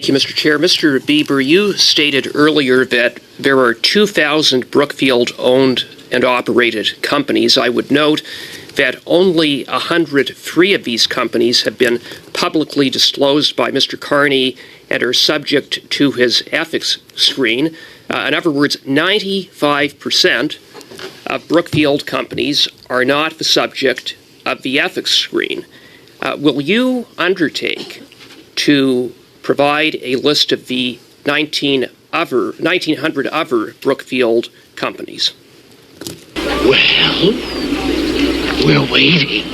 Thank you, Mr. Chair. Mr. Bieber, you stated earlier that there are 2,000 Brookfield-owned and operated companies. I would note that only 103 of these companies have been publicly disclosed by Mr. Carney and are subject to his ethics screen. In other words, 95% of Brookfield companies are not the subject of the ethics screen. Will you undertake to provide a list of the 1,900 other Brookfield companies? Well, we're waiting.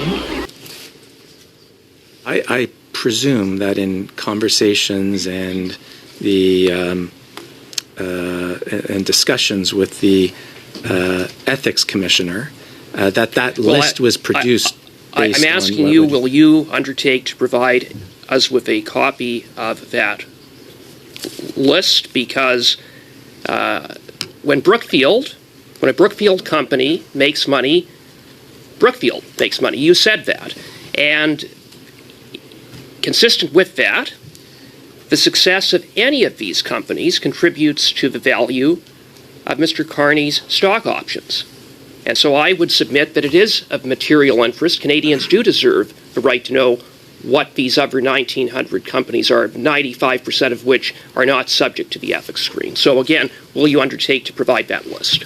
I presume that in conversations and the and discussions with the ethics commissioner, that list was produced. I'm asking you, will you undertake to provide us with a copy of that list? Because when a Brookfield company makes money, Brookfield makes money. You said that. And consistent with that, the success of any of these companies contributes to the value of Mr. Carney's stock options. And so I would submit that it is of material interest. Canadians do deserve the right to know what these other 1,900 companies are, 95% of which are not subject to the ethics screen. So again, will you undertake to provide that list?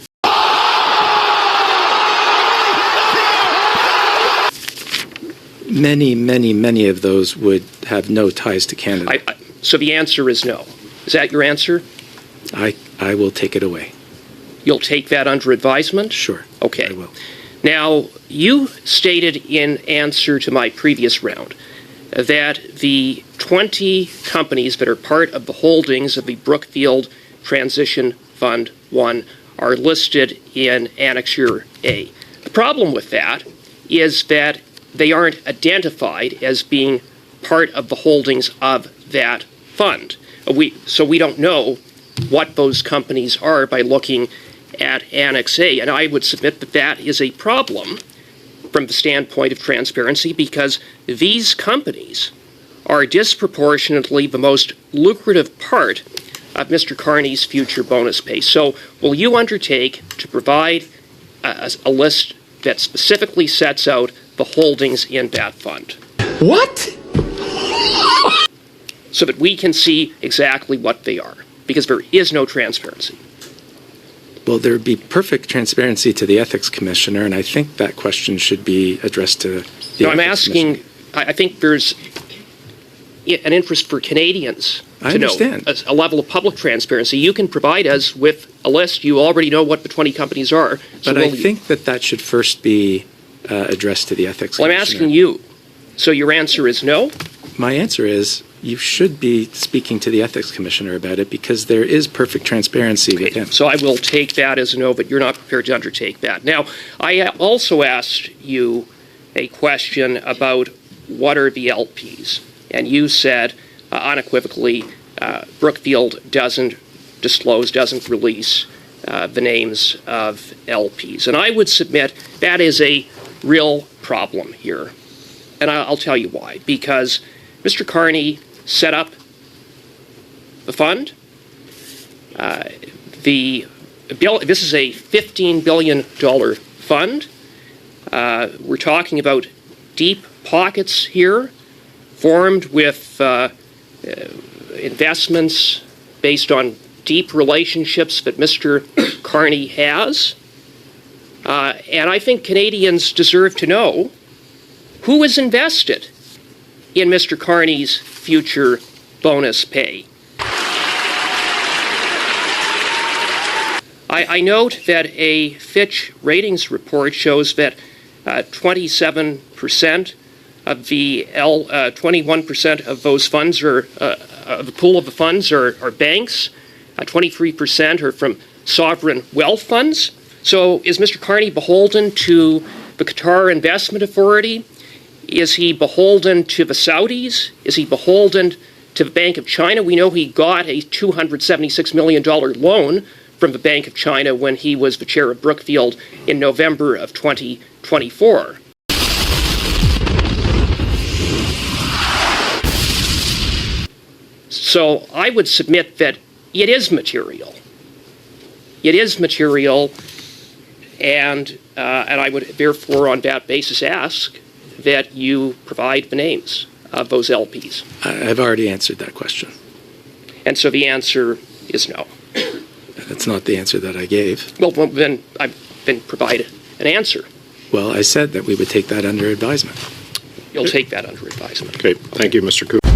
Many of those would have no ties to Canada. So the answer is no. Is that your answer? I will take it away. You'll take that under advisement? Sure. Okay. I will. Now, you stated in answer to my previous round that the 20 companies that are part of the holdings of the Brookfield Transition Fund 1 are listed in Annexure A. The problem with that is that they aren't identified as being part of the holdings of that fund. So we don't know what those companies are by looking at Annex A, and I would submit that that is a problem from the standpoint of transparency because these companies are disproportionately the most lucrative part of Mr. Carney's future bonus pay. So will you undertake to provide a list that specifically sets out the holdings in that fund? What? So that we can see exactly what they are, because there is no transparency. Well, there would be perfect transparency to the ethics commissioner, and I think that question should be addressed to the No, I'm asking, I think there's an interest for Canadians to know a level of public transparency. You can provide us with a list. You already know what the 20 companies are. So but I think that should first be addressed to the ethics commissioner. Well, I'm asking you. So your answer is no? My answer is you should be speaking to the ethics commissioner about it because there is perfect transparency with him. So I will take that as a no, but you're not prepared to undertake that. Now, I also asked you a question about what are the LPs, and you said unequivocally Brookfield doesn't disclose, doesn't release the names of LPs. And I would submit that is a real problem here. And I'll tell you why. Because Mr. Carney set up the fund. This is a $15 billion fund. We're talking about deep pockets here, formed with investments based on deep relationships that Mr. Carney has. And I think Canadians deserve to know who is invested in Mr. Carney's future bonus pay. I note that a Fitch ratings report shows that 27% of the 21% of those funds are the pool of the funds are banks. 23% are from sovereign wealth funds. So is Mr. Carney beholden to the Qatar Investment Authority? Is he beholden to the Saudis? Is he beholden to the Bank of China? We know he got a $276 million loan from the Bank of China when he was the chair of Brookfield in November of 2024. So I would submit that it is material. It is material, and I would therefore, on that basis, ask that you provide the names of those LPs. I've already answered that question. And so the answer is no. That's not the answer that I gave. Well, then I've been provided an answer. Well, I said that we would take that under advisement. You'll take that under advisement. Okay, thank you, Mr. Cooper.